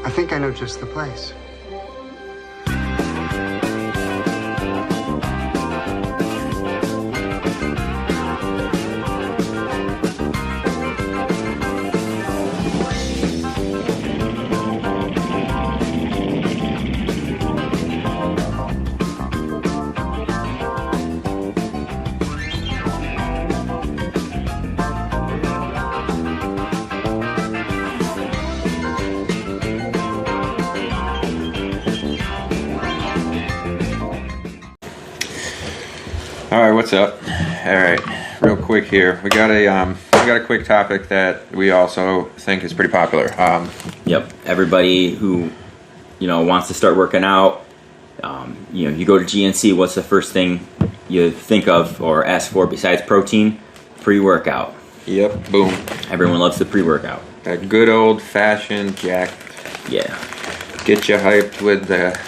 I think I know just the place. All right, what's up? All right, real quick here. We got a quick topic that we also think is pretty popular. Yep, everybody who wants to start working out. You go to GNC. What's the first thing you think of or ask for besides protein? Pre-workout. Yep, boom. Everyone loves the pre-workout. That good old fashioned jack. Yeah. Get you hyped with the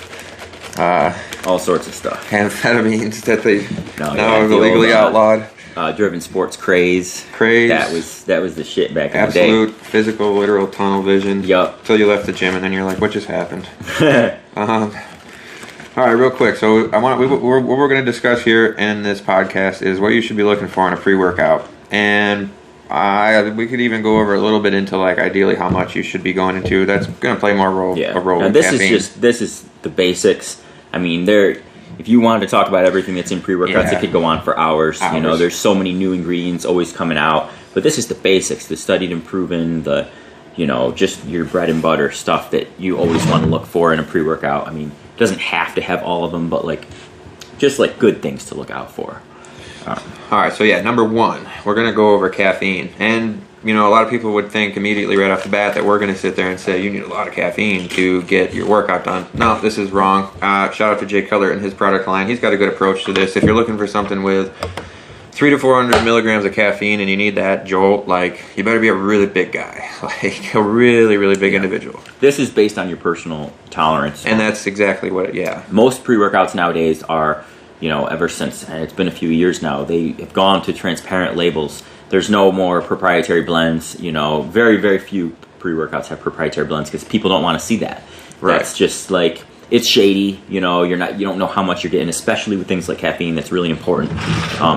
all sorts of stuff. amphetamines that they now have the illegally old, outlawed. Driven sports craze. That was the shit back in the day. Absolute physical, literal tunnel vision. Yup. Until you left the gym and then you're like, what just happened? All right, real quick. So what we're going to discuss here in this podcast is what you should be looking for in a pre-workout, and we could even go over a little bit into like ideally how much you should be going into. That's going to play more role. Yeah. A role. Now, with caffeine. this is the basics. I mean, if you wanted to talk about everything that's in pre-workouts, it could go on for hours. There's so many new ingredients always coming out, but this is the basics, the studied and proven, just your bread and butter stuff that you always want to look for in a pre-workout. I mean, it doesn't have to have all of them, but just good things to look out for. All right, so number one, we're going to go over caffeine. And, a lot of people would think immediately right off the bat that we're going to sit there and say you need a lot of caffeine to get your workout done. No, this is wrong. Shout out to Jay Cutler and his product line. He's got a good approach to this. If you're looking for something with 300 to 400 milligrams of caffeine and you need that jolt, you better be a really big guy, a really, really big individual. This is based on your personal tolerance. And that's exactly what, Most pre-workouts nowadays are, ever since, and it's been a few years now, they have gone to transparent labels. There's no more proprietary blends. Very, very few pre-workouts have proprietary blends because people don't want to see that. Right. That's just it's shady. You don't know how much you're getting, especially with things like caffeine. That's really important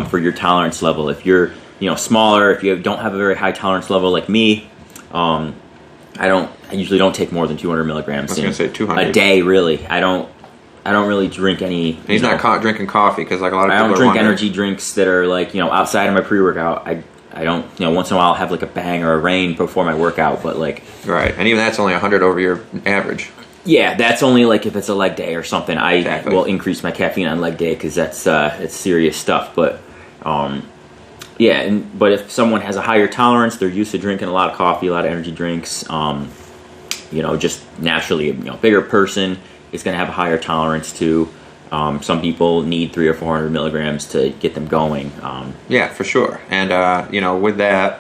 for your tolerance level. If you're smaller, if you don't have a very high tolerance level like me, I usually don't take more than 200 milligrams. I was going to say 200 a day. Really, I don't really drink any. He's not drinking coffee because a lot of people. I don't drink energy drinks that are outside of my pre-workout. I don't, once in a while I'll have a Bang or a Rain before my workout, but Right, and even that's only 100 over your average. Yeah, that's only if it's a leg day or something. I will increase my caffeine on leg day because that's it's serious stuff. But but if someone has a higher tolerance, they're used to drinking a lot of coffee, a lot of energy drinks. Just naturally, a bigger person is going to have a higher tolerance to. Some people need 300 or 400 milligrams to get them going. Yeah, for sure. And, with that,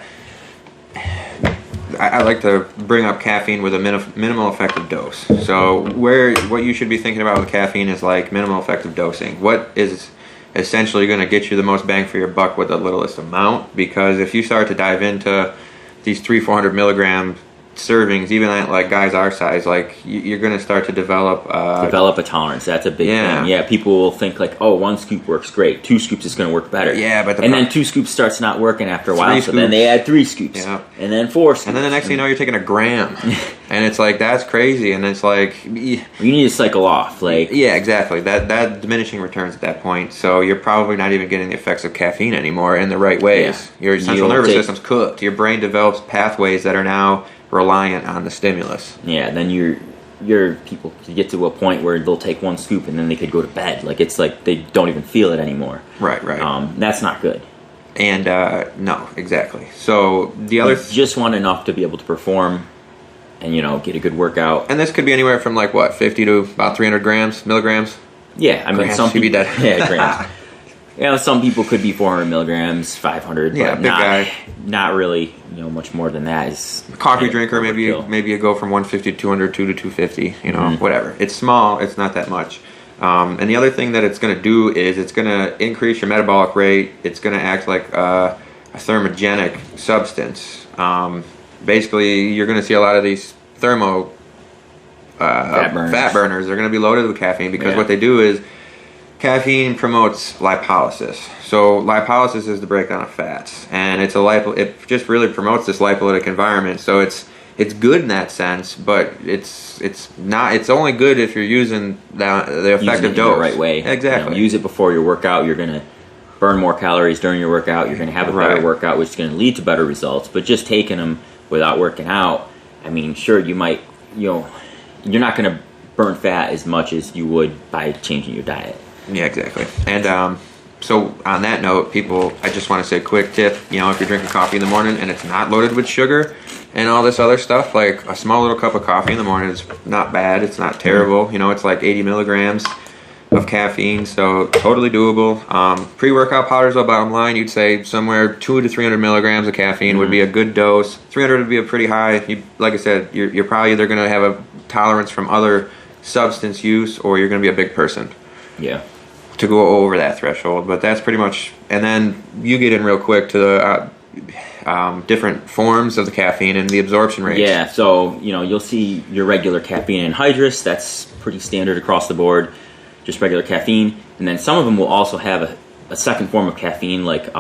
I like to bring up caffeine with a minimal effective dose. So what you should be thinking about with caffeine is minimal effective dosing. What is essentially going to get you the most bang for your buck with the littlest amount? Because if you start to dive into these 300-400 milligram servings, even at guys our size, you're going to start to develop a tolerance. That's a big thing. Yeah, people will think 1 scoop works great, 2 scoops is going to work better. Yeah, but then 2 scoops starts not working after a while, so then they add 3 scoops, and then 4 scoops, and then the next thing you know, you're taking a gram, and it's that's crazy, and it's you need to cycle off. Yeah, exactly. That diminishing returns at that point. So you're probably not even getting the effects of caffeine anymore in the right ways. Yeah. Your central nervous system's cooked. Your brain develops pathways that are now reliant on the stimulus. Yeah, then your people get to a point where they'll take 1 scoop and then they could go to bed. It's they don't even feel it anymore. Right. That's not good. And no, exactly. So the other just want enough to be able to perform and get a good workout. And this could be anywhere from 50 to about 300 milligrams. Yeah, I mean grams, some people. Yeah, grams. Some people could be 400 milligrams, 500. Yeah, but big guy. Not really. Much more than that is. A coffee drinker, maybe you go from 150 to 200, 2 to 250. Whatever. It's small. It's not that much. And the other thing that it's going to do is it's going to increase your metabolic rate. It's going to act like a thermogenic substance. Basically, you're going to see a lot of these fat burners, they're going to be loaded with caffeine because what they do is caffeine promotes lipolysis. So lipolysis is the breakdown of fats, and it's it just really promotes this lipolytic environment. So it's good in that sense, but it's only good if you're using the effective dose the right way. Exactly. Use it before your workout. You're going to burn more calories during your workout. You're going to have a better workout, which is going to lead to better results. But just taking them without working out, I mean, sure, you might, you're not going to burn fat as much as you would by changing your diet. Yeah, exactly. And so on that note, I just want to say a quick tip. If you're drinking coffee in the morning and it's not loaded with sugar and all this other stuff, like a small little cup of coffee in the morning is not bad. It's not terrible. It's like 80 milligrams of caffeine, so totally doable. Pre-workout powders, bottom line, you'd say somewhere 200 to 300 milligrams of caffeine would be a good dose. 300 would be a pretty high. Like I said, you're probably either going to have a tolerance from other substance use, or you're going to be a big person. Yeah. To go over that threshold, but that's pretty much. And then you get in real quick to the different forms of the caffeine and the absorption rates. Yeah. So you'll see your regular caffeine anhydrous. That's pretty standard across the board. Just regular caffeine, and then some of them will also have a second form of caffeine, like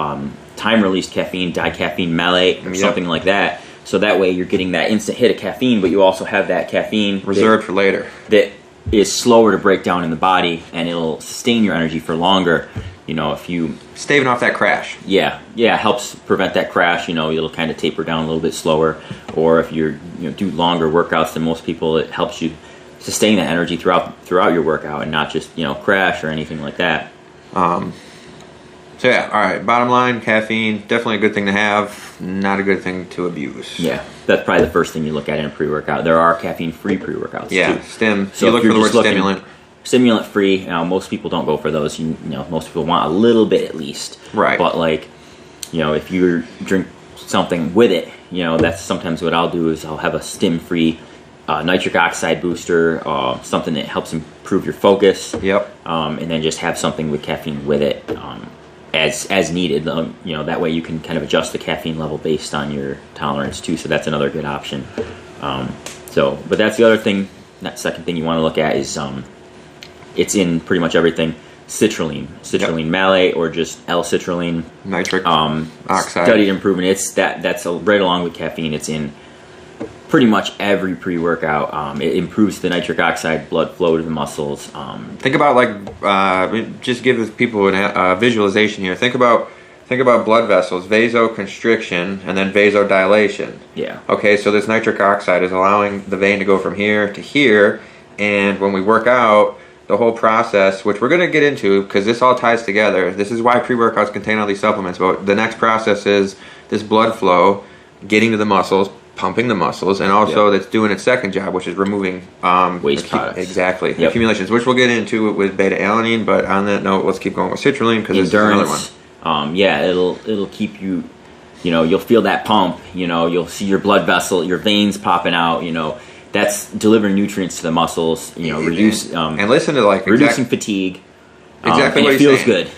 time-released caffeine, dicaffeine malate, or something like that. So that way you're getting that instant hit of caffeine, but you also have that caffeine reserved for later. That is slower to break down in the body, and it'll sustain your energy for longer. If you staving off that crash. Yeah, it helps prevent that crash. It'll kind of taper down a little bit slower. Or if you're do longer workouts than most people, it helps you sustain that energy throughout your workout and not just crash or anything like that. So yeah, all right. Bottom line, caffeine definitely a good thing to have, not a good thing to abuse. Yeah, that's probably the first thing you look at in a pre-workout. There are caffeine-free pre-workouts too. Stim. So you look for the word stimulant. Stimulant-free. Most people don't go for those. Most people want a little bit at least. Right. But if you drink something with it, that's sometimes what I'll do is I'll have a stim-free nitric oxide booster, something that helps improve your focus. Yep. And then just have something with caffeine with it, as needed. That way you can kind of adjust the caffeine level based on your tolerance too. So that's another good option. But that's the other thing. That second thing you want to look at is it's in pretty much everything. Citrulline malate, or just L-citrulline. Nitric oxide. Studied improvement. That's right along with caffeine. It's in pretty much every pre-workout. It improves the nitric oxide blood flow to the muscles. Think about just give people a visualization here. Think about blood vessels, vasoconstriction, and then vasodilation. Yeah. Okay, so this nitric oxide is allowing the vein to go from here to here, and when we work out, the whole process, which we're going to get into because this all ties together. This is why pre-workouts contain all these supplements. But the next process is this blood flow getting to the muscles, pumping the muscles, and also that's doing its second job, which is removing waste products. Exactly. Accumulations, which we'll get into with beta-alanine. But on that note, let's keep going with citrulline because it's another one. It'll keep you. You'll feel that pump. You'll see your blood vessel, your veins popping out. That's delivering nutrients to the muscles. Reduce and listen to reducing fatigue. Exactly what it feels good.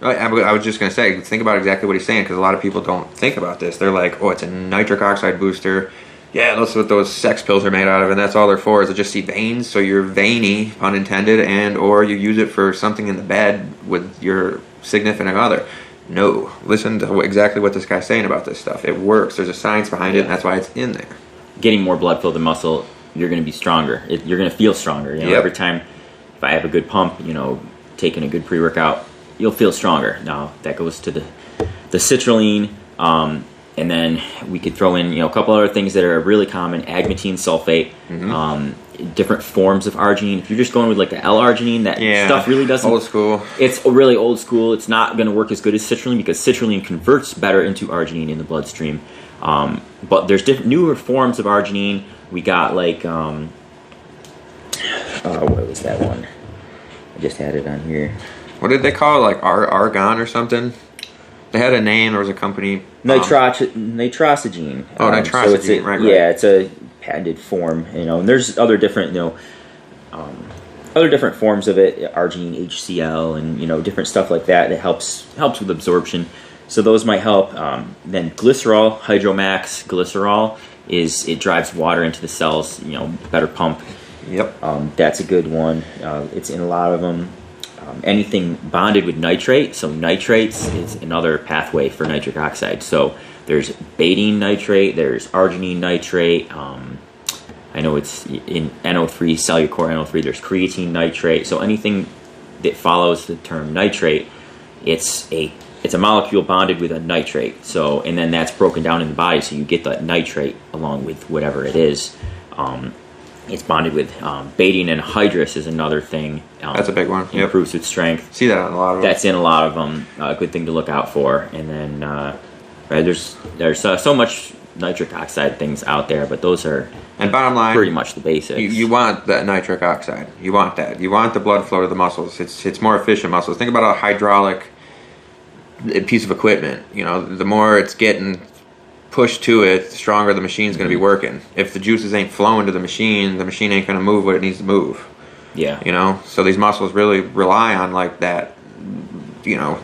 I was just going to say, think about exactly what he's saying, because a lot of people don't think about this. They're like, oh, it's a nitric oxide booster. Yeah, that's what those sex pills are made out of, and that's all they're for, is to just see veins, so you're veiny, pun intended, and or you use it for something in the bed with your significant other. No. Listen to exactly what this guy's saying about this stuff. It works. There's a science behind it, and that's why it's in there. Getting more blood flow to the muscle, you're going to be stronger. You're going to feel stronger. Every time, if I have a good pump, taking a good pre-workout, you'll feel stronger. Now that goes to the citrulline, and then we could throw in a couple other things that are really common: agmatine sulfate, different forms of arginine. If you're just going with like the L-arginine, that stuff really doesn't. Old school. It's really old school. It's not going to work as good as citrulline because citrulline converts better into arginine in the bloodstream. But there's different newer forms of arginine. We got like what was that one? I just had it on here. What did they call it? Like argon or something? They had a name. There was a company. Nitrosogene. Oh, nitrosogene. So right. Yeah, it's a patented form. And there's other different other different forms of it. Arginine HCl and different stuff like that helps with absorption. So those might help. Then glycerol, Hydromax glycerol, it drives water into the cells. Better pump. Yep. That's a good one. It's in a lot of them. Anything bonded with nitrate. So nitrates is another pathway for nitric oxide. So there's betaine nitrate, there's arginine nitrate. I know it's in NO3, cellular NO3, there's creatine nitrate. So anything that follows the term nitrate, it's a molecule bonded with a nitrate. So, and then that's broken down in the body, so you get that nitrate along with whatever it is. It's bonded with betaine anhydrous is another thing. That's a big one. Yep. Improves its strength. See that in a lot of them. That's in a lot of them. A good thing to look out for. And then there's so much nitric oxide things out there, but those are and bottom line, pretty much the basics. You want that nitric oxide. You want that. You want the blood flow to the muscles. It's more efficient muscles. Think about a hydraulic piece of equipment. You know, the more it's getting pushed to it, the stronger the machine's going to be working. If the juices ain't flowing to the machine ain't going to move what it needs to move. Yeah. You know, so these muscles really rely on like that. You know,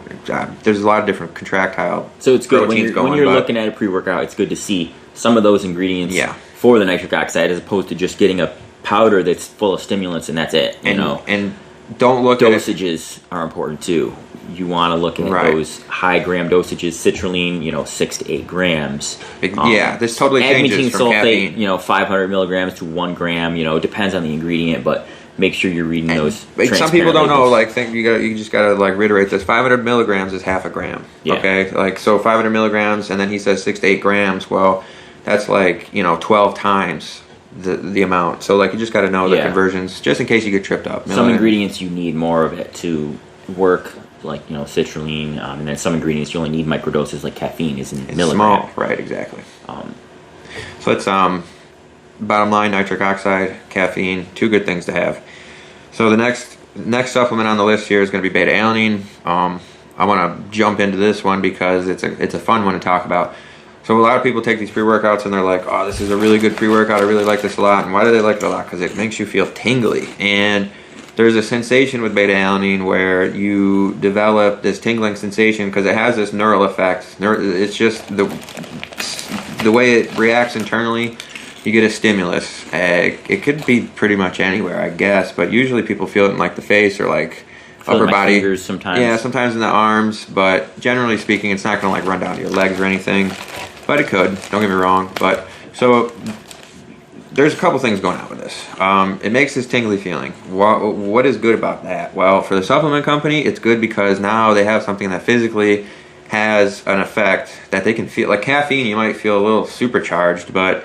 there's a lot of different contractile. So it's good when you're looking at a pre-workout. It's good to see some of those ingredients for the nitric oxide, as opposed to just getting a powder that's full of stimulants and that's it. You know, and don't look dosages are important too. You want to look at those high gram dosages. Citrulline, 6 to 8 grams. This totally changes from sulfate, caffeine. 500 milligrams to 1 gram. Depends on the ingredient, but make sure you're reading those. Some people don't know. Like, think you just gotta like reiterate this. 500 milligrams is half a gram. Yeah. Okay, like so 500 milligrams, and then he says 6 to 8 grams. Well, that's like 12 times the amount. So like you just got to know the conversions, just in case you get tripped up. Some ingredients you need more of it to work. Like citrulline, and then some ingredients you only need microdoses, like caffeine is in milligrams. Small, right? Exactly. So it's bottom line: nitric oxide, caffeine, 2 good things to have. So the next supplement on the list here is going to be beta-alanine. I want to jump into this one because it's a fun one to talk about. So a lot of people take these pre-workouts and they're like, "Oh, this is a really good pre-workout. I really like this a lot." And why do they like it a lot? Because it makes you feel tingly. And there's a sensation with beta-alanine where you develop this tingling sensation because it has this neural effect. It's just the way it reacts internally. You get a stimulus. It could be pretty much anywhere, I guess, but usually people feel it in like the face or like upper body. Fingers sometimes. Yeah, sometimes in the arms, but generally speaking, it's not going to like run down to your legs or anything. But it could. Don't get me wrong. But so there's a couple things going on with this. It makes this tingly feeling. What is good about that? Well, for the supplement company, it's good because now they have something that physically has an effect that they can feel. Like caffeine, you might feel a little supercharged, but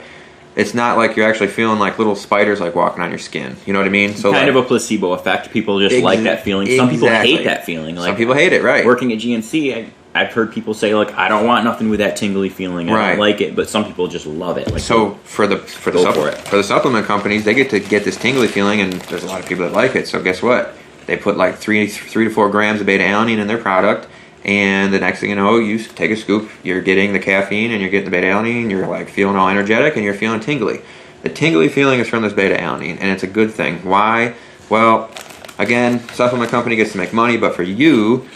it's not like you're actually feeling like little spiders like walking on your skin. You know what I mean? So kind of a placebo effect. People just like that feeling. Some people hate that feeling. Like some people hate it, right? Working at GNC, I've heard people say, like, I don't want nothing with that tingly feeling. I don't like it, but some people just love it. Like, so for the supplement companies, they get this tingly feeling, and there's a lot of people that like it. So guess what? They put like 3 to 4 grams of beta-alanine in their product, and the next thing you know, you take a scoop, you're getting the caffeine, and you're getting the beta-alanine, you're like feeling all energetic, and you're feeling tingly. The tingly feeling is from this beta-alanine, and it's a good thing. Why? Well, again, supplement company gets to make money, but for you,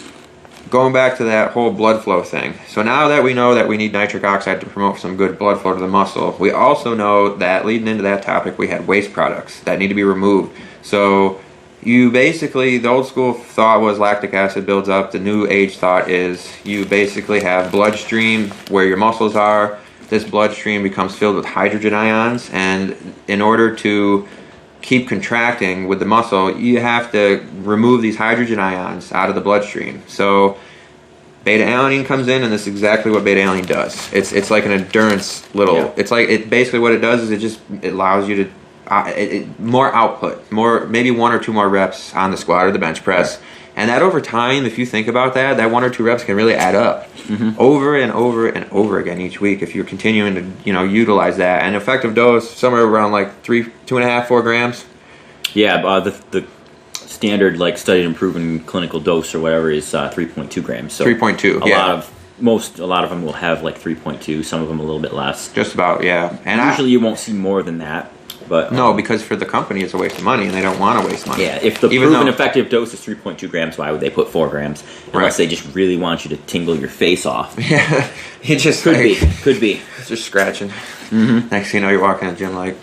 going back to that whole blood flow thing. So now that we know that we need nitric oxide to promote some good blood flow to the muscle, we also know that leading into that topic, we had waste products that need to be removed. So you basically, the old school thought was lactic acid builds up. The new age thought is you basically have bloodstream where your muscles are. This bloodstream becomes filled with hydrogen ions, and in order to keep contracting with the muscle, you have to remove these hydrogen ions out of the bloodstream. So beta-alanine comes in, and this is exactly what beta-alanine does. It's like an endurance little. It's like basically what it does is it allows you to more output, maybe 1 or 2 more reps on the squat or the bench press. And that over time, if you think about that 1 or 2 reps can really add up over and over and over again each week if you're continuing to utilize that. And effective dose somewhere around like 2.5, 4 grams. Yeah, the standard like studied and proven clinical dose or whatever is 3.2 grams. So 3.2. A lot of them will have like 3.2. Some of them a little bit less. Just about, yeah. And usually you won't see more than that. But no, because for the company it's a waste of money, and they don't want to waste money. Yeah, if the proven effective dose is 3.2 grams, why would they put 4 grams? Unless they just really want you to tingle your face off. Yeah, it just could be. Just scratching. Next thing you know, you're walking in the gym like,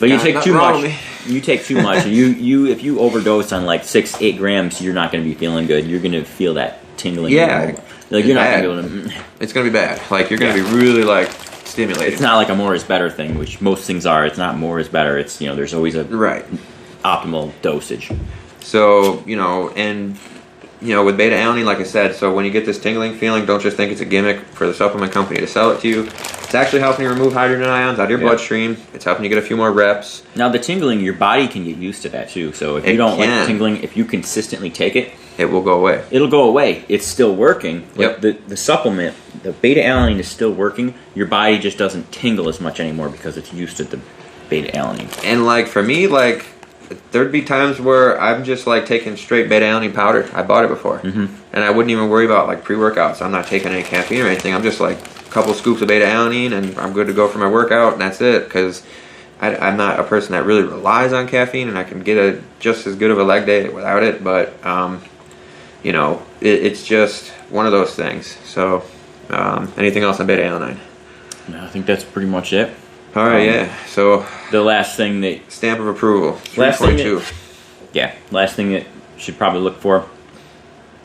But you take too much. You take too much. You if you overdose on like 6-8 grams, you're not going to be feeling good. You're going to feel that tingling. Yeah, like you're not going to be able to. It's going to be bad. Like you're going to be really like stimulated. It's not like a more is better thing, which most things are. It's not more is better. It's there's always a optimal dosage. So and with beta-alanine, like I said, so when you get this tingling feeling, don't just think it's a gimmick for the supplement company to sell it to you. It's actually helping you remove hydrogen ions out of your bloodstream. It's helping you get a few more reps. Now, the tingling, your body can get used to that too. So if you don't like tingling, if you consistently take it, it will go away. It'll go away. It's still working. But the supplement, the beta-alanine is still working. Your body just doesn't tingle as much anymore because it's used to the beta-alanine. And like for me, like there'd be times where I'm just like taking straight beta-alanine powder. I bought it before, and I wouldn't even worry about like pre-workouts. I'm not taking any caffeine or anything. I'm just like a couple scoops of beta-alanine, and I'm good to go for my workout, and that's it. Because I'm not a person that really relies on caffeine, and I can get just as good of a leg day without it. But it's just one of those things. So, anything else on beta-alanine? No, I think that's pretty much it. All right, So the last thing that stamp of approval, 3.2. Last thing that you should probably look for.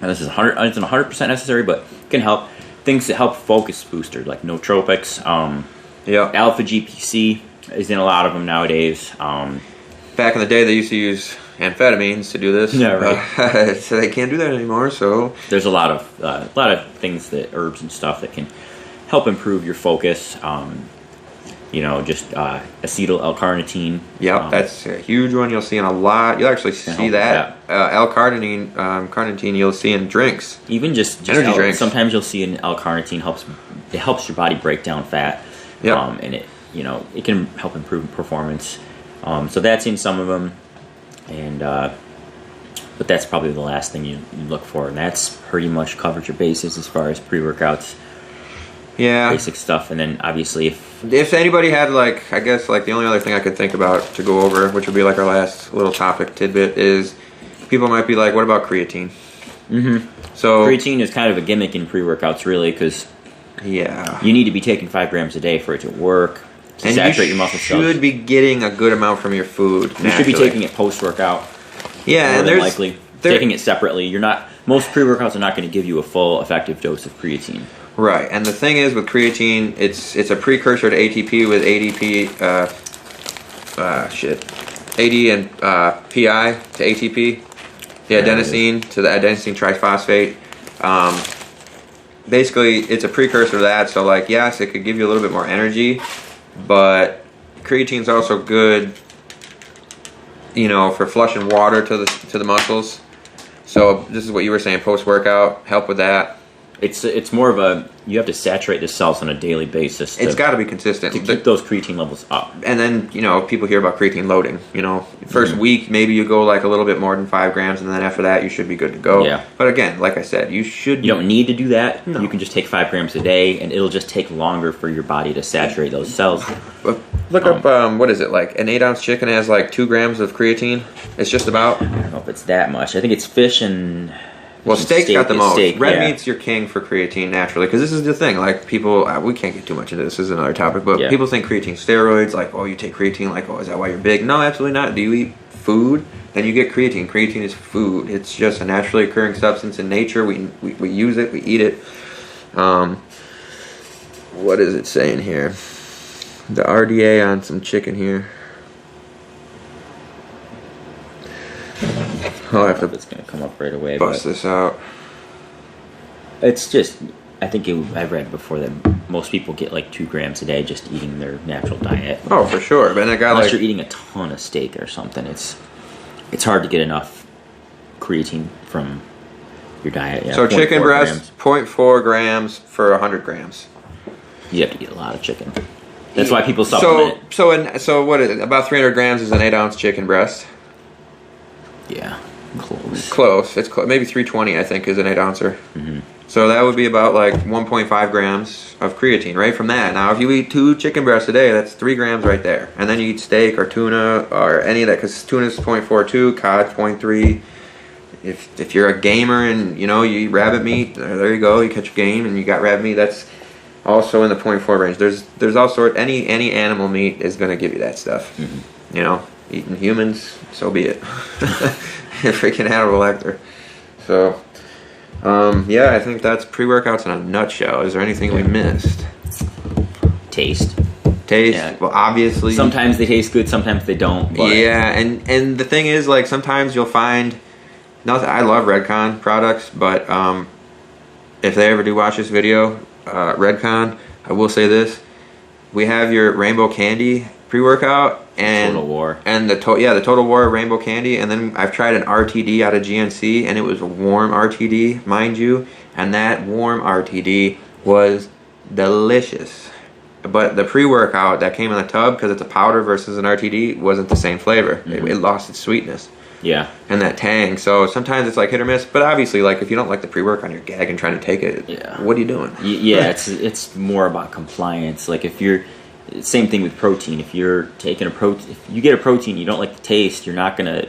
And this is 100. It's 100% necessary, but it can help. Things that help focus booster, like nootropics. Alpha GPC is in a lot of them nowadays. Back in the day, they used to use amphetamines to do this. Yeah, right. So they can't do that anymore. So there's a lot of things that herbs and stuff that can help improve your focus. Just acetyl L-carnitine. Yep, that's a huge one. You'll see in a lot. You'll actually see that L-carnitine. Carnitine you'll see in drinks. Even just energy drinks. Sometimes you'll see an L-carnitine helps your body break down fat. Yep. And it can help improve performance. So that's in some of them, and but that's probably the last thing you look for, and that's pretty much covered your bases as far as pre-workouts. Yeah, basic stuff. And then obviously if anybody had I guess the only other thing I could think about to go over, which would be like our last little topic tidbit, is people might be like, what about creatine? So creatine is kind of a gimmick in pre-workouts, really, because you need to be taking 5 grams a day for it to work, to saturate your muscle cells. You should be getting a good amount from your food. You should be taking it post-workout. Yeah, and likely taking it separately. Most pre-workouts are not going to give you a full effective dose of creatine. Right, and the thing is with creatine, it's a precursor to ATP with ADP, AD and PI to ATP, the adenosine to the adenosine triphosphate. Basically, it's a precursor to that. So, yes, it could give you a little bit more energy, but creatine's also good, for flushing water to the muscles. So this is what you were saying, post-workout, help with that. It's more of you have to saturate the cells on a daily basis. It's got to be consistent to keep those creatine levels up. And then people hear about creatine loading. First week maybe you go a little bit more than 5 grams, and then after that you should be good to go. Yeah. But again, like I said, you don't need to do that. No. You can just take 5 grams a day, and it'll just take longer for your body to saturate those cells. Look up what is it, an 8-ounce chicken has 2 grams of creatine. It's just about. I don't know if it's that much. I think it's fish and. Well, steak's got the most. Red meat's meat's your king for creatine naturally, because this is the thing. People, we can't get too much into this. This is another topic, but people think creatine steroids. You take creatine. Is that why you're big? No, absolutely not. Do you eat food? Then you get creatine. Creatine is food. It's just a naturally occurring substance in nature. We use it. We eat it. What is it saying here? The RDA on some chicken here. I'll have to. It's going to come up right away. Bust this out. It's just, I think I've read before that most people get 2 grams a day just eating their natural diet. Oh, for sure. But unless you're eating a ton of steak or something, it's hard to get enough creatine from your diet. Yeah, so chicken breast, 0.4 grams for 100 grams. You have to eat a lot of chicken. That's why people supplement. So what is it? About 300 grams is an 8-ounce chicken breast. Yeah, close. Close. It's maybe 320. I think is an 8-ouncer. So that would be about 1.5 grams of creatine right from that. Now, if you eat 2 chicken breasts a day, that's 3 grams right there. And then you eat steak or tuna or any of that, because tuna's 0.42, cod's 0.3. If you're a gamer and you eat rabbit meat, there you go. You catch a game and you got rabbit meat. That's also in the 0.4 range. There's also any animal meat is going to give you that stuff. you know, eating humans, so be it. Freaking Hannibal Lecter. So, yeah, I think that's pre-workouts in a nutshell. Is there anything we missed? Taste. Yeah. Well, obviously. Sometimes they taste good, sometimes they don't. But yeah, and the thing is, like, sometimes you'll find nothing. I love Redcon products, but if they ever do watch this video, Redcon, I will say this: we have your Rainbow Candy pre-workout and Total War, and the Total War Rainbow Candy, and then I've tried an RTD out of GNC, and it was a warm RTD, mind you, and that warm RTD was delicious. But the pre-workout that came in the tub, because it's a powder versus an RTD, wasn't the same flavor. It lost its sweetness. Yeah. And that tang. So sometimes it's like hit or miss. But obviously, like, if you don't like the pre-workout, you're gagging trying to take it. Yeah. What are you doing? Yeah, it's more about compliance. Like, if you're, same thing with protein. If you're taking if you get a protein, you don't like the taste, you're not gonna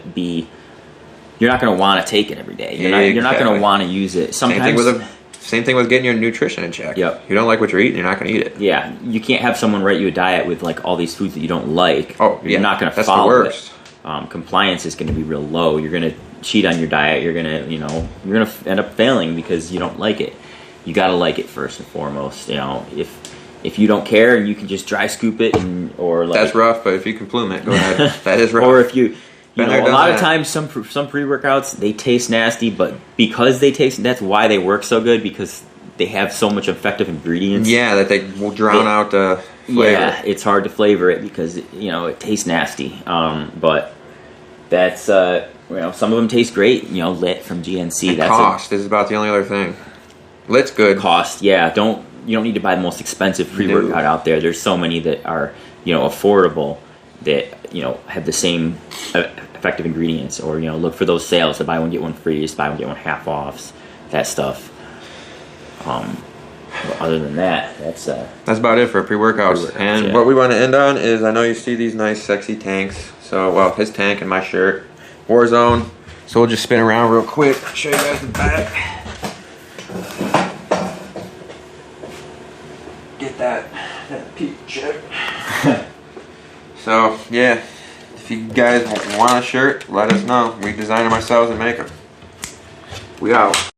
want to take it every day. You're not gonna want to use it. Sometimes. Same thing with getting your nutrition in check. Yep. You don't like what you're eating, you're not going to eat it. Yeah, you can't have someone write you a diet with like all these foods that you don't like. Oh, you're not going to follow it. Compliance is going to be real low. You're going to cheat on your diet. You're going to end up failing because you don't like it. You got to like it first and foremost. You know, if you don't care and you can just dry scoop it or like that's rough. But if you can plume it, go ahead. That is rough. Or if you know, a lot of times some pre-workouts, they taste nasty, but because they taste, that's why they work so good, because they have so much effective ingredients. Yeah, that they will drown out the flavor. Yeah, it's hard to flavor it because, you know, it tastes nasty. But that's, you know, some of them taste great. You know, Lit from GNC. And cost is about the only other thing. Lit's good. Cost, yeah. You don't need to buy the most expensive pre-workout out there. There's so many that are, you know, affordable that, you know, have the same effective ingredients, or, you know, look for those sales to buy one get one free, just buy one get one half offs, that stuff. But other than that, that's about it for pre-workouts. And what we want to end on is, I know you see these nice sexy tanks. So, well, his tank and my shirt, Warzone. So we'll just spin around real quick, show you guys the back. Get that peak check. So, yeah, if you guys want a shirt, let us know. We design them ourselves and make them. We out.